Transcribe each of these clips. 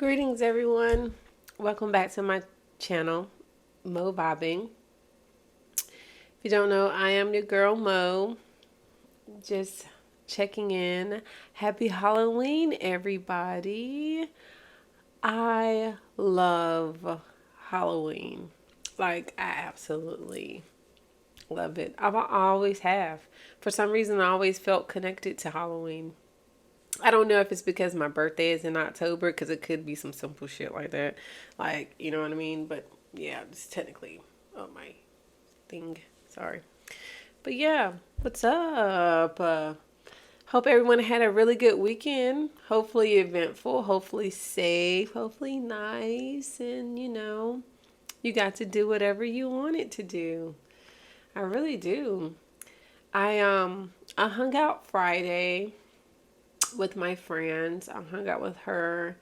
Greetings, everyone. Welcome back to my channel, Mo Bobbing. If you don't know, I am your girl Mo. Just checking in. Happy Halloween, everybody. I love Halloween. Like, I absolutely love it. I always have. For some reason, I always felt connected to Halloween. I don't know if it's because my birthday is in October, because it could be some simple shit like that. Like, you know what I mean? But yeah, it's technically my thing. Sorry. But yeah, what's up? Hope everyone had a really good weekend. Hopefully eventful, hopefully safe, hopefully nice. And, you got to do whatever you wanted to do. I really do. I hung out Friday with my friends. I hung out with her,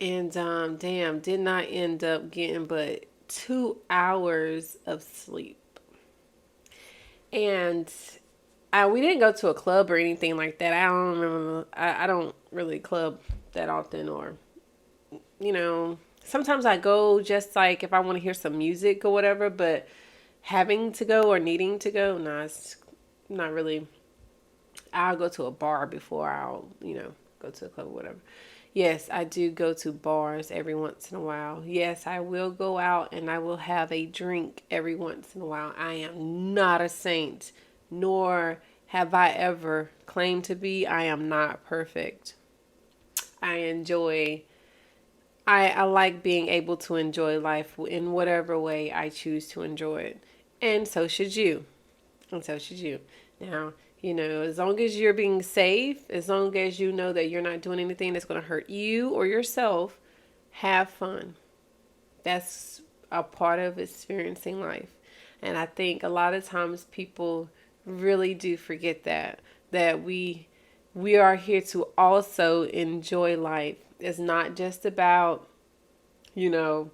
and damn, did not end up getting but 2 hours of sleep. And we didn't go to a club or anything like that. I don't remember. I don't really club that often, or sometimes I go just like if I want to hear some music or whatever. But having to go or needing to go, nah, it's not really. I'll go to a bar before I'll, go to a club or whatever. Yes, I do go to bars every once in a while. Yes, I will go out and I will have a drink every once in a while. I am not a saint, nor have I ever claimed to be. I am not perfect. I I like being able to enjoy life in whatever way I choose to enjoy it. And so should you. And so should you. Now, as long as you're being safe, as long as you know that you're not doing anything that's going to hurt you or yourself, have fun. That's a part of experiencing life. And I think a lot of times people really do forget that we are here to also enjoy life. It's not just about, you know,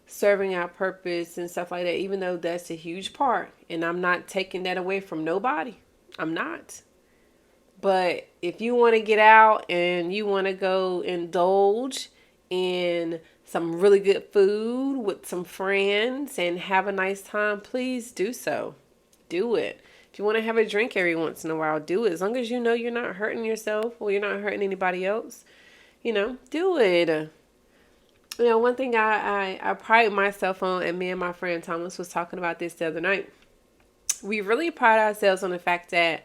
serving our purpose and stuff like that, even though that's a huge part. And I'm not taking that away from nobody. I'm not. But if you want to get out and you want to go indulge in some really good food with some friends and have a nice time, please do so. Do it. If you want to have a drink every once in a while, do it. As long as you know you're not hurting yourself or you're not hurting anybody else, do it. One thing I pride myself on, and me and my friend Thomas was talking about this the other night. We really pride ourselves on the fact that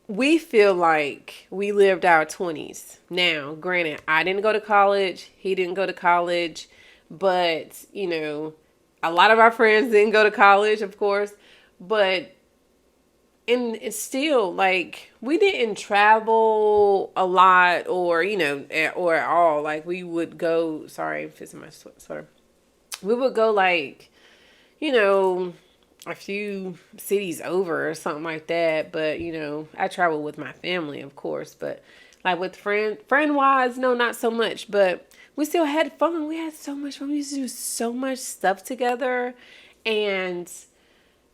we feel like we lived our 20s. Now, granted, I didn't go to college. He didn't go to college. But, a lot of our friends didn't go to college, of course. But, and it's still, like, we didn't travel a lot or, or at all. Like, we would go, sorry, I'm fixing my sweater. We would go, like, a few cities over or something like that. But, I travel with my family, of course. But like with friend wise, no, not so much. But we still had fun. We had so much fun. We used to do so much stuff together. And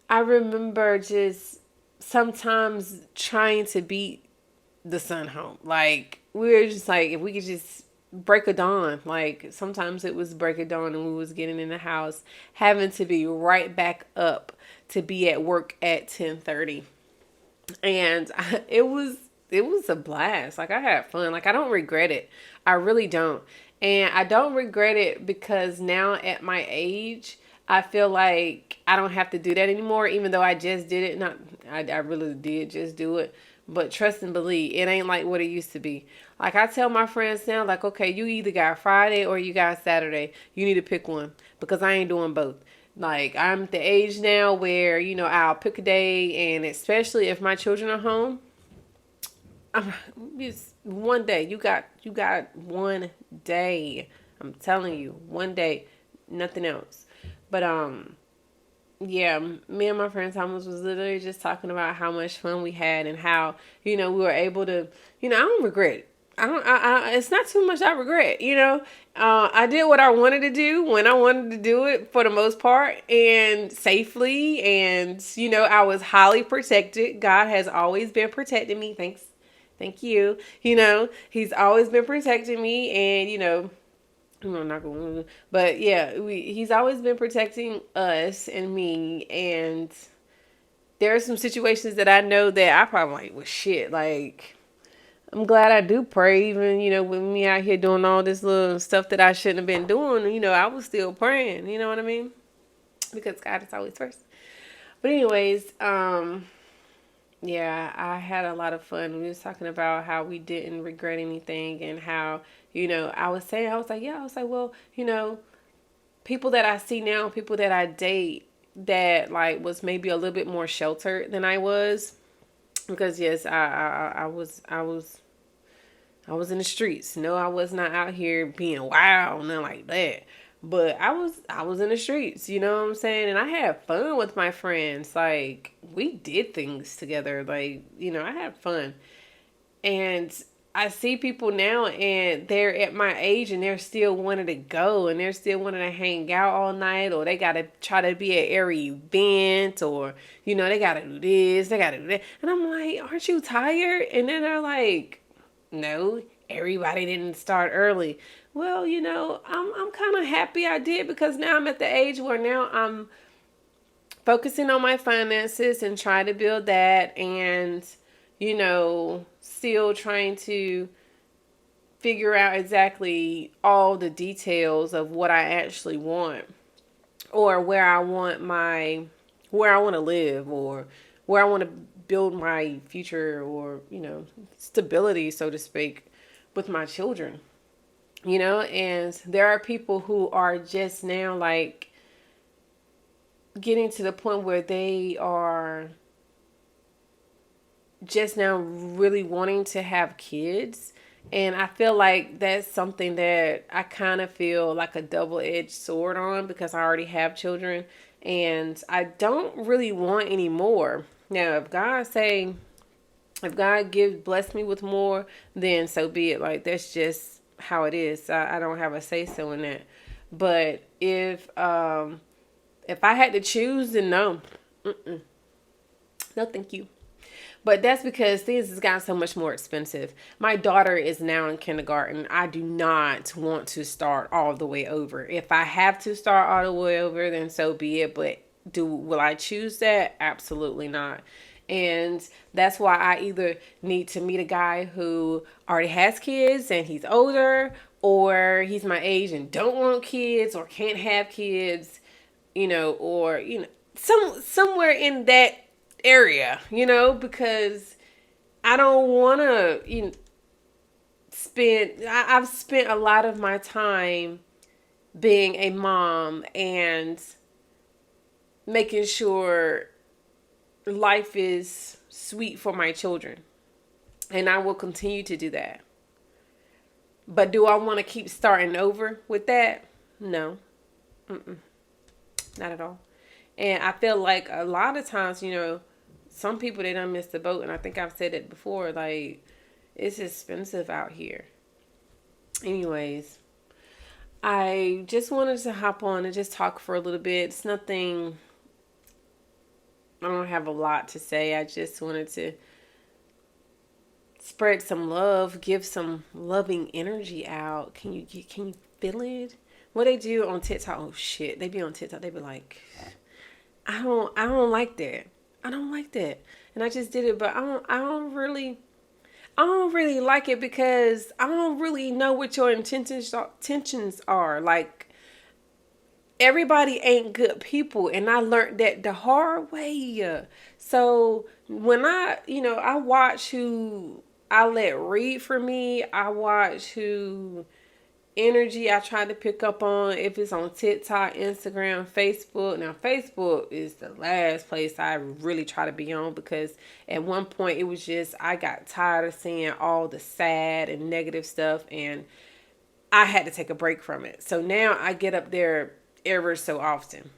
I remember just sometimes trying to beat the sun home. Like, we were just like, if we could just break of dawn. Like, sometimes it was break of dawn and we was getting in the house, having to be right back up to be at work at 10:30. And it was a blast. Like, I had fun. Like, I don't regret it. I really don't. And I don't regret it because now at my age, I feel like I don't have to do that anymore, even though I just did it. Not, I really did just do it. But trust and believe, it ain't like what it used to be. Like, I tell my friends now, like, okay, you either got Friday or you got Saturday. You need to pick one because I ain't doing both. Like, I'm at the age now where, I'll pick a day, and especially if my children are home, just one day. You got one day. I'm telling you, one day, nothing else. But yeah, me and my friend Thomas was literally just talking about how much fun we had and how, we were able to, I don't regret it. It's not too much I regret, I did what I wanted to do when I wanted to do it for the most part and safely. And, I was highly protected. God has always been protecting me. Thank you. He's always been protecting me. And, I'm not going, but yeah, he's always been protecting us and me. And there are some situations that I know that I probably like, well, shit, like, I'm glad I do pray, even, with me out here doing all this little stuff that I shouldn't have been doing, I was still praying, you know what I mean? Because God is always first. But anyways, yeah, I had a lot of fun. We was talking about how we didn't regret anything, and how, I was saying, I was like, yeah, I was like, well, people that I see now, people that I date that like was maybe a little bit more sheltered than I was, because yes, I was in the streets. No, I was not out here being wild, nothing like that. But I was in the streets, you know what I'm saying? And I had fun with my friends. Like, we did things together. Like, I had fun. And I see people now, and they're at my age, and they're still wanting to go, and they're still wanting to hang out all night, or they got to try to be at every event, or, they got to do this, they got to do that. And I'm like, aren't you tired? And then they're like, no, everybody didn't start early. Well, I'm kind of happy I did, because now I'm at the age where now I'm focusing on my finances and trying to build that, and still trying to figure out exactly all the details of what I actually want, or where I want to live, or where I want to build my future, or, stability, so to speak, with my children. And there are people who are just now like getting to the point where they are just now really wanting to have kids. And I feel like that's something that I kind of feel like a double-edged sword on, because I already have children and I don't really want any more. Now, if God bless me with more, then so be it. Like, that's just how it is. I don't have a say so in that. But if I had to choose, then no. No, thank you. But that's because things has gotten so much more expensive. My daughter is now in kindergarten. I do not want to start all the way over. If I have to start all the way over, then so be it. But will I choose that? Absolutely not. And that's why I either need to meet a guy who already has kids and he's older, or he's my age and don't want kids or can't have kids, or somewhere in that area, because I don't want to I've spent a lot of my time being a mom and making sure life is sweet for my children. And I will continue to do that. But do I want to keep starting over with that? No. Not at all. And I feel like a lot of times, some people, they done missed the boat. And I think I've said it before, like, it's expensive out here. Anyways, I just wanted to hop on and just talk for a little bit. It's nothing, I don't have a lot to say. I just wanted to spread some love, give some loving energy out. Can you feel it? What they do on TikTok? Oh shit, they be on TikTok. They be like, I don't like that. I don't like that. And I just did it, but I don't really like it, because I don't really know what your intentions are. Like, everybody ain't good people, and I learned that the hard way. So when I watch who I let read for me, I watch who energy I try to pick up on, if it's on TikTok, Instagram, Facebook. Now, Facebook is the last place I really try to be on, because at one point it was just, I got tired of seeing all the sad and negative stuff, and I had to take a break from it. So now I get up there ever so often.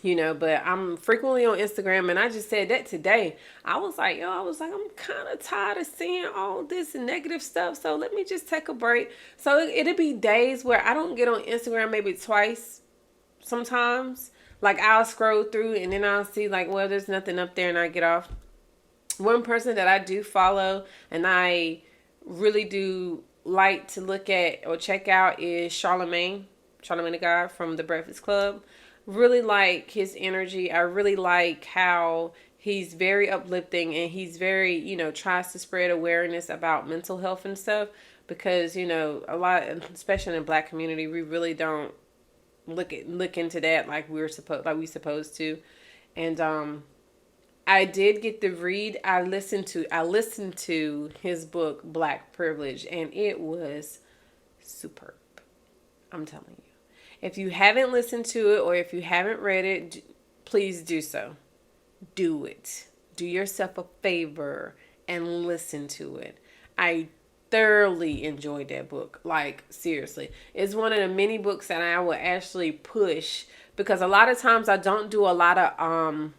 But I'm frequently on Instagram, and I just said that today. I was like, I'm kind of tired of seeing all this negative stuff. So let me just take a break. So it'll be days where I don't get on Instagram, maybe twice sometimes. Like, I'll scroll through and then I'll see like, well, there's nothing up there, and I get off. One person that I do follow and I really do like to look at or check out is Charlemagne the God from the Breakfast Club. Really like his energy. I really like how he's very uplifting, and he's very, tries to spread awareness about mental health and stuff, because, a lot, especially in the Black community, we really don't look into that like we supposed to. And I did get to read. I listened to his book Black Privilege, and it was superb. I'm telling you. If you haven't listened to it or if you haven't read it, please do so. Do it. Do yourself a favor and listen to it. I thoroughly enjoyed that book. Like, seriously. It's one of the many books that I will actually push, because a lot of times I don't do a lot of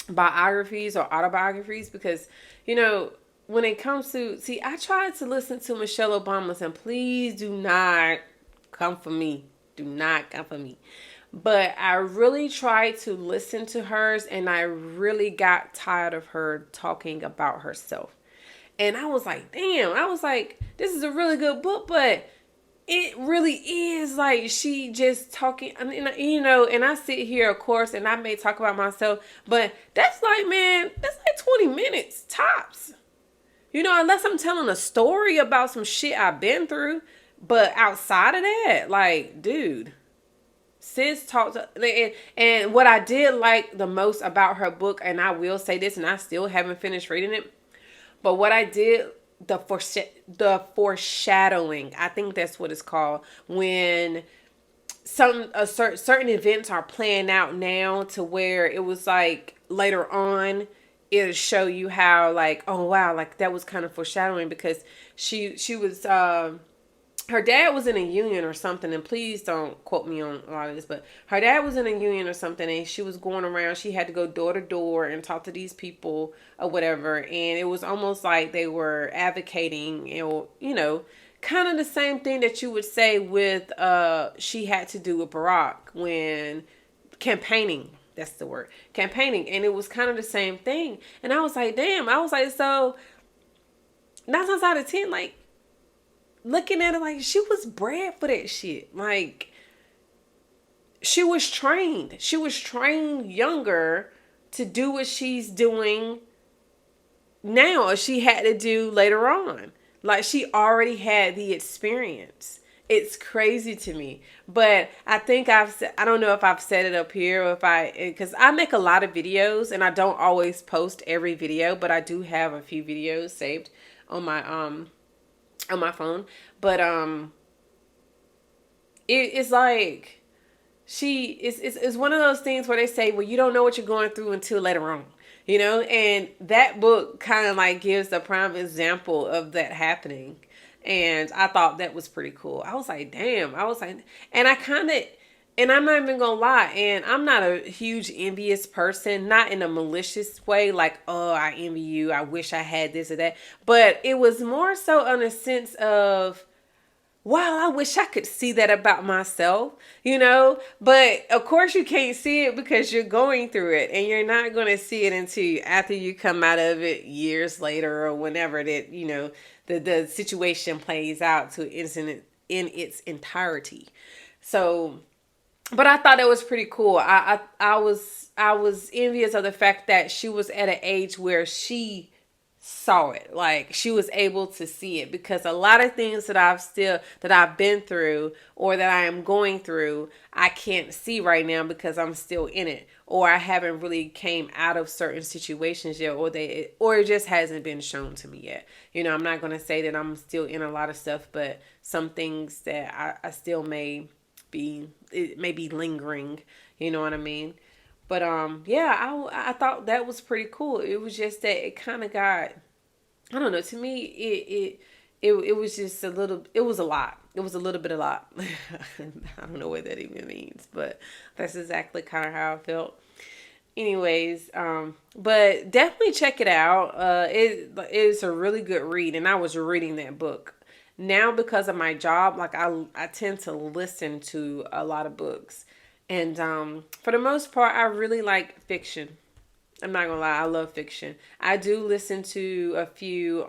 biographies or autobiographies, because, when it comes to, see, I tried to listen to Michelle Obama's, and please do not come for me. Do not come for me. But I really tried to listen to hers, and I really got tired of her talking about herself. And I was like, damn, this is a really good book, but it really is like she just talking, and I sit here, of course, and I may talk about myself, but that's like, man, that's like 20 minutes tops. Unless I'm telling a story about some shit I've been through. But outside of that, like, dude, sis talked to, and what I did like the most about her book, and I will say this, and I still haven't finished reading it, but what I did, the foreshadowing, I think that's what it's called, when certain events are playing out now, to where it was like later on it'll show you how, like, oh wow, like that was kind of foreshadowing, because she was her dad was in a union or something, and please don't quote me on a lot of this, but her dad was in a union or something, and she was going around. She had to go door to door and talk to these people or whatever, and it was almost like they were advocating, kind of the same thing that you would say with she had to do with Barack when campaigning. That's the word, campaigning, and it was kind of the same thing. And I was like, damn. I was like, so 9 times out of 10, like, looking at it, like, she was bred for that shit. Like, she was trained. She was trained younger to do what she's doing now, or she had to do later on. Like, she already had the experience. It's crazy to me. But I think I don't know if I've said it up here, or because I make a lot of videos, and I don't always post every video, but I do have a few videos saved on my phone. But it's like, it's one of those things where they say, well, you don't know what you're going through until later on, and that book kind of like gives the prime example of that happening. And I thought that was pretty cool. I was like, damn. I was like, and and I'm not even gonna lie, and I'm not a huge envious person, not in a malicious way, like, oh, I envy you, I wish I had this or that. But it was more so on a sense of, wow, I wish I could see that about myself, But of course you can't see it because you're going through it, and you're not going to see it until after you come out of it years later, or whenever that, the situation plays out to in its entirety. So, but I thought it was pretty cool. I was envious of the fact that she was at an age where she saw it, like she was able to see it, because a lot of things that I've been through, or that I am going through, I can't see right now because I'm still in it, or I haven't really came out of certain situations yet, or it just hasn't been shown to me yet. I'm not going to say that I'm still in a lot of stuff, but some things that I still it may be lingering, you know what I mean? But yeah, I thought that was pretty cool. It was just that it kind of got, I don't know. To me, it was just a little. It was a lot. It was a little bit a lot. I don't know what that even means, but that's exactly kind of how I felt. Anyways, but definitely check it out. It is a really good read, and I was reading that book. Now, because of my job, like I tend to listen to a lot of books. And for the most part, I really like fiction. I'm not gonna lie, I love fiction. I do listen to a few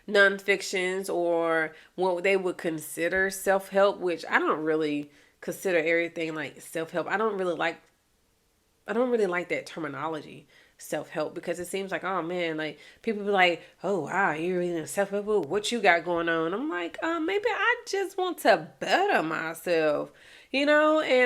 nonfictions or what they would consider self-help, which I don't really consider everything like self-help. I don't really like that terminology, self-help, because it seems like, oh man, like people be like, oh wow, you're reading self-help book, what you got going on? I'm like, maybe I just want to better myself, and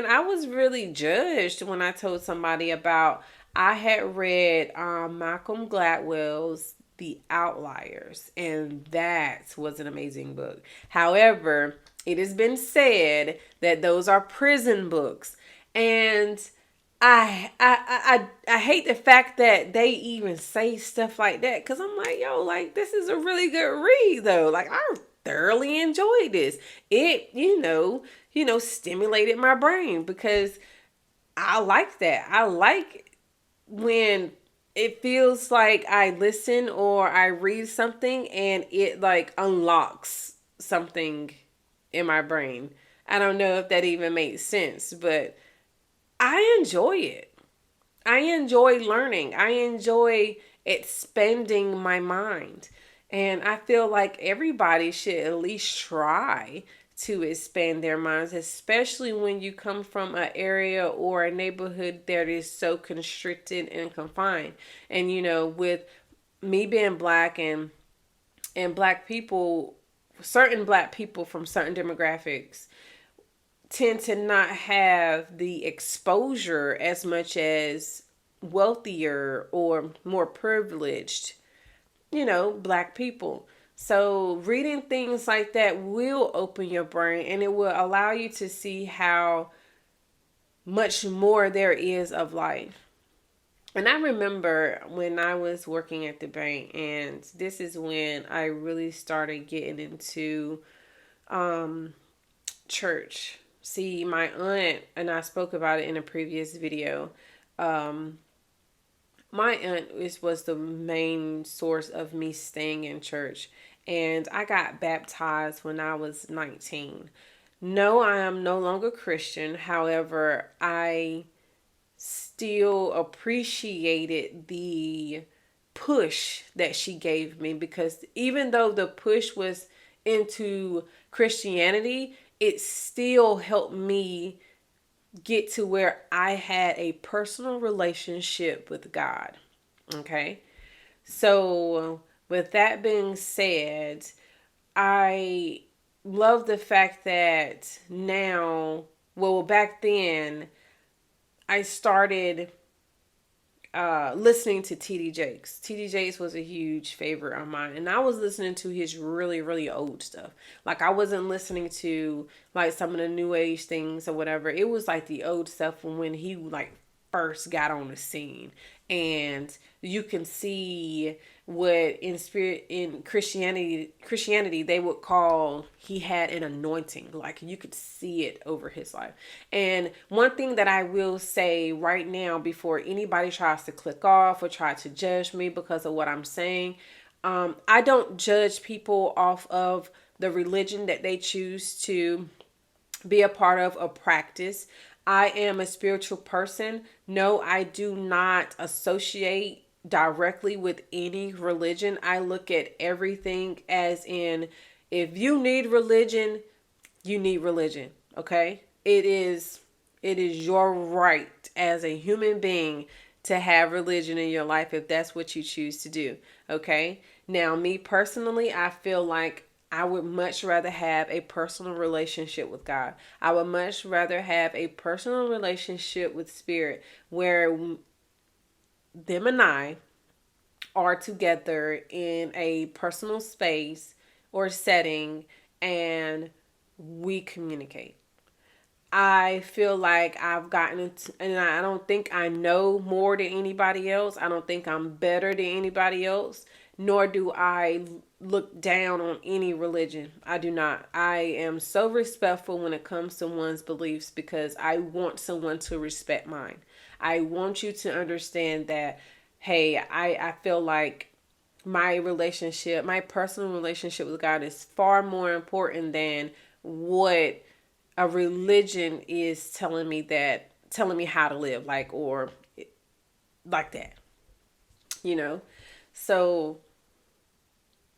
I was really judged when I told somebody about, I had read Malcolm Gladwell's The Outliers, and that was an amazing book. However, it has been said that those are prison books, and I hate the fact that they even say stuff like that, because I'm like, yo, like this is a really good read though. Like I thoroughly enjoyed this. It stimulated my brain, because I like that. I like when it feels like I listen or I read something and it like unlocks something in my brain. I don't know if that even makes sense, but I enjoy it. I enjoy learning. I enjoy expanding my mind. And I feel like everybody should at least try to expand their minds, especially when you come from an area or a neighborhood that is so constricted and confined. And with me being black and black people, certain black people from certain demographics tend to not have the exposure as much as wealthier or more privileged, black people. So reading things like that will open your brain, and it will allow you to see how much more there is of life. And I remember when I was working at the bank, and this is when I really started getting into church. See, my aunt, and I spoke about it in a previous video, um, my aunt was the main source of me staying in church. And I got baptized when I was 19. No, I am no longer Christian. However, I still appreciated the push that she gave me, because even though the push was into Christianity, it still helped me get to where I had a personal relationship with God. Okay. So, with that being said, I love the fact that now, well, back then, I started listening to TD Jakes. TD Jakes was a huge favorite of mine, and I was listening to his really, really old stuff. Like I wasn't listening to like some of the new age things or whatever. It was like the old stuff from when he like first got on the scene, and you can see what in Christianity they would call, he had an anointing. Like you could see it over his life. And one thing that I will say right now, before anybody tries to click off or try to judge me because of what I'm saying, I don't judge people off of the religion that they choose to be a part of or practice. I am a spiritual person. No, I do not associate directly with any religion. I look at everything as in, if you need religion, you need religion. Okay? It is your right as a human being to have religion in your life if that's what you choose to do. Okay? Now, me personally, I feel like I would much rather have a personal relationship with God. I would much rather have a personal relationship with Spirit, where them and I are together in a personal space or setting and we communicate. I feel like I've gotten into, and I don't think I know more than anybody else. I don't think I'm better than anybody else, nor do I look down on any religion. I do not. I am so respectful when it comes to one's beliefs, because I want someone to respect mine. I want you to understand that, hey, I feel like my personal relationship with God is far more important than what a religion is telling me how to live, like, or like that, you know? So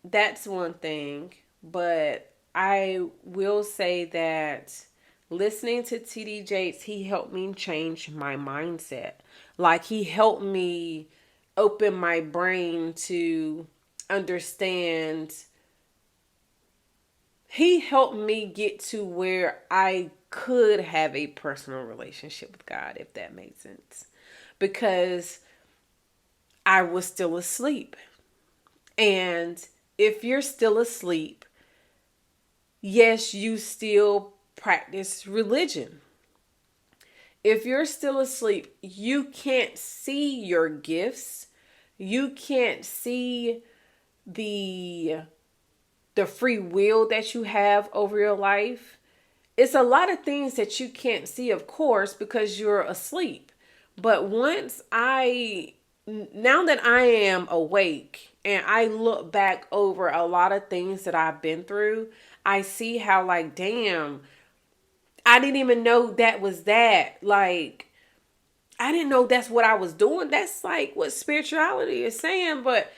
that's one thing. But I will say that listening to TD Jakes, he helped me change my mindset. Like, he helped me open my brain to understand. He helped me get to where I could have a personal relationship with God, if that made sense. Because I was still asleep. And if you're still asleep, yes, you still practice religion. If you're still asleep, you can't see your gifts. You can't see the the free will that you have over your life. It's a lot of things that you can't see, of course, because you're asleep. But now that I am awake and I look back over a lot of things that I've been through, I see how, like, damn, I didn't even know that was that. Like, I didn't know that's what I was doing. That's like what spirituality is saying. But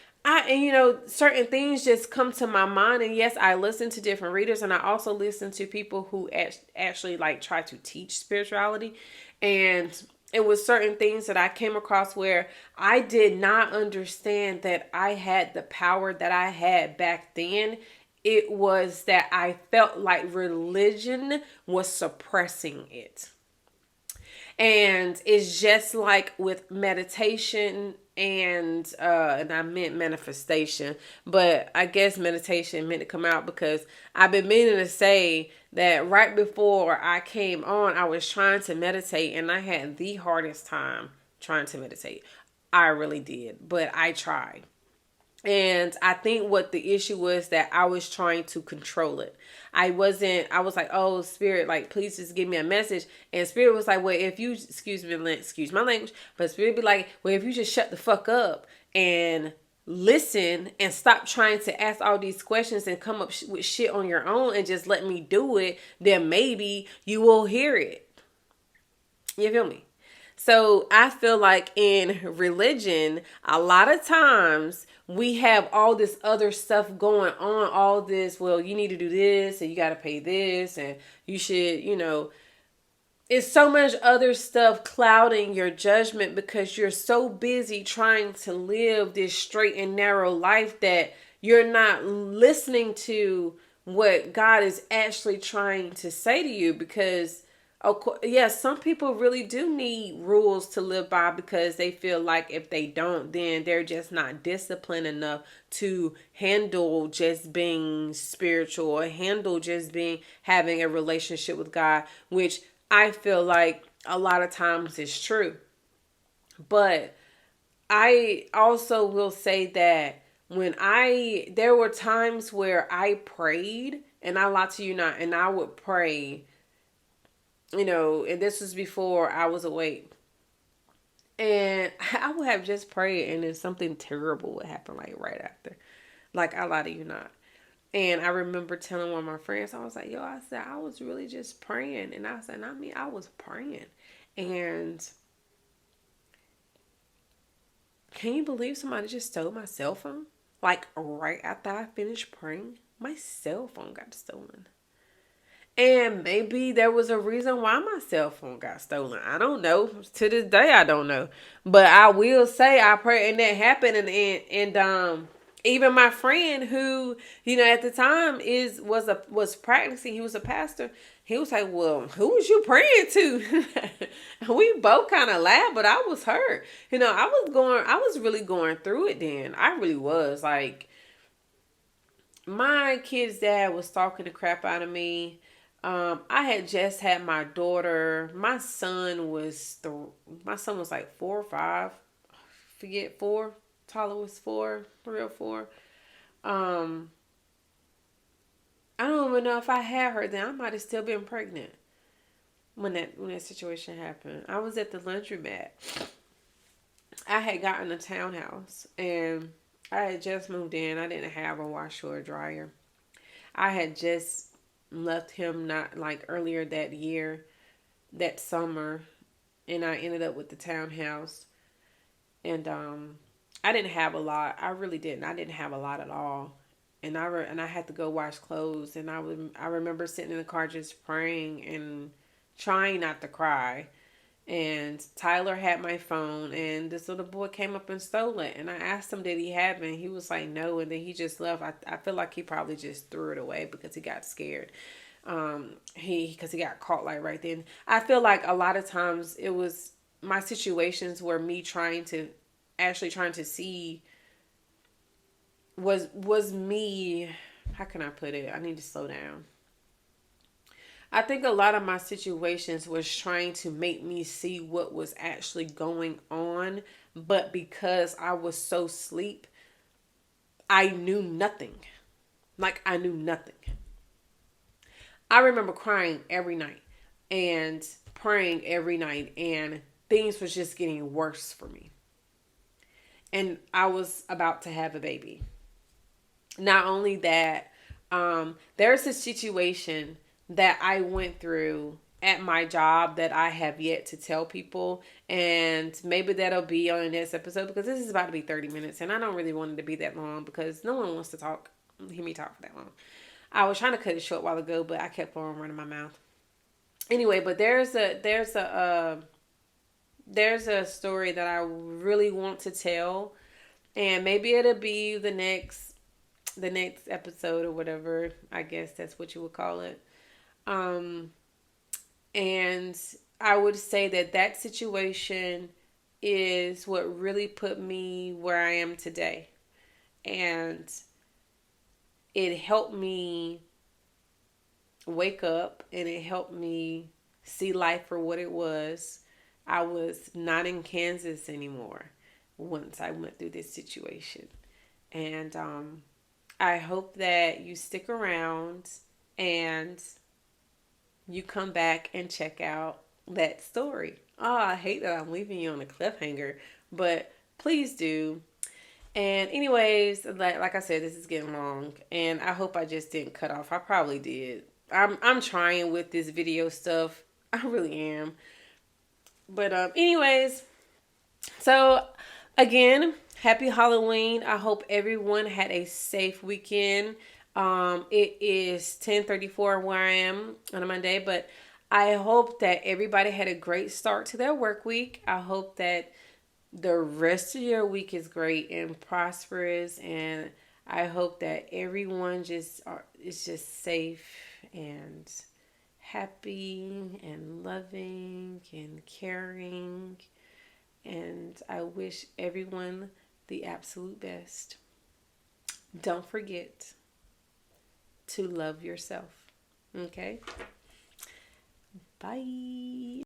certain things just come to my mind. And yes, I listen to different readers, and I also listen to people who actually like try to teach spirituality. And it was certain things that I came across where I did not understand that I had the power that I had back then. It was that I felt like religion was suppressing it. And it's just like with meditation and I meant manifestation, but I guess meditation meant to come out because I've been meaning to say that right before I came on, I was trying to meditate and I had the hardest time trying to meditate. I really did, but I tried. And I think what the issue was that I was trying to control it. I was like, oh, Spirit, like, please just give me a message. And Spirit was like, well, if you, excuse my language, but Spirit be like, well, if you just shut the fuck up and listen and stop trying to ask all these questions and come up with shit on your own and just let me do it, then maybe you will hear it. You feel me? So I feel like in religion, a lot of times we have all this other stuff going on, all this, well, you need to do this and you got to pay this and you should, it's so much other stuff clouding your judgment because you're so busy trying to live this straight and narrow life that you're not listening to what God is actually trying to say to you. Because of course, yes, some people really do need rules to live by because they feel like if they don't, then they're just not disciplined enough to handle just being spiritual or handle just being having a relationship with God, which I feel like a lot of times is true. But I also will say that there were times where I prayed, and I lie to you not, and I would pray, and this was before I was awake. And I would have just prayed, and then something terrible would happen, like right after. Like, I lie to you not. And I remember telling one of my friends, I was like, yo, I said, I was really just praying. And I said, I was praying. And can you believe somebody just stole my cell phone? Like, right after I finished praying, my cell phone got stolen. And maybe there was a reason why my cell phone got stolen. I don't know. To this day, I don't know. But I will say I pray, and that happened. And even my friend who, at the time was practicing, he was a pastor. He was like, well, who was you praying to? We both kind of laughed, but I was hurt. I was really going through it then. I really was. Like, my kid's dad was stalking the crap out of me. I had just had my daughter. My son was like 4 or 5. Forget 4. Tyler was 4, 3 or 4. I don't even know if I had her then. I might have still been pregnant when that situation happened. I was at the laundromat. I had gotten a townhouse and I had just moved in. I didn't have a washer or dryer. I had just left him not like earlier that year, that summer, and I ended up with the townhouse. And I didn't have a lot. I really didn't. I didn't have a lot at all. and I had to go wash clothes, and I remember sitting in the car just praying and trying not to cry. And Tyler had my phone, and this little boy came up and stole it. And I asked him, did he have it? And he was like, no. And then he just left. I feel like he probably just threw it away because he got scared. Because he got caught like right then. I feel like a lot of times it was my situations were me trying to see was me. How can I put it? I need to slow down. I think a lot of my situations was trying to make me see what was actually going on, but because I was so asleep, I knew nothing. Like I knew nothing. I remember crying every night and praying every night, and things was just getting worse for me. And I was about to have a baby. Not only that, there's a situation that I went through at my job that I have yet to tell people. And maybe that'll be on the next episode because this is about to be 30 minutes. And I don't really want it to be that long because no one wants to hear me talk for that long. I was trying to cut it short a while ago, but I kept on running my mouth. Anyway, but there's a story that I really want to tell, and maybe it'll be the next episode or whatever. I guess that's what you would call it. Um, and I would say that situation is what really put me where I am today, and it helped me wake up, and it helped me see life for what it was. I was not in Kansas anymore once I went through this situation. And I hope that you stick around and you come back and check out that story. Oh, I hate that I'm leaving you on a cliffhanger, but please do. And anyways, like I said, this is getting long, and I hope I just didn't cut off. I probably did. I'm trying with this video stuff. I really am. But anyways, so again, happy Halloween. I hope everyone had a safe weekend. It is 10:34 where I am on a Monday, but I hope that everybody had a great start to their work week. I hope that the rest of your week is great and prosperous, and I hope that everyone is just safe and happy and loving and caring, and I wish everyone the absolute best. Don't forget to love yourself. Okay? Bye.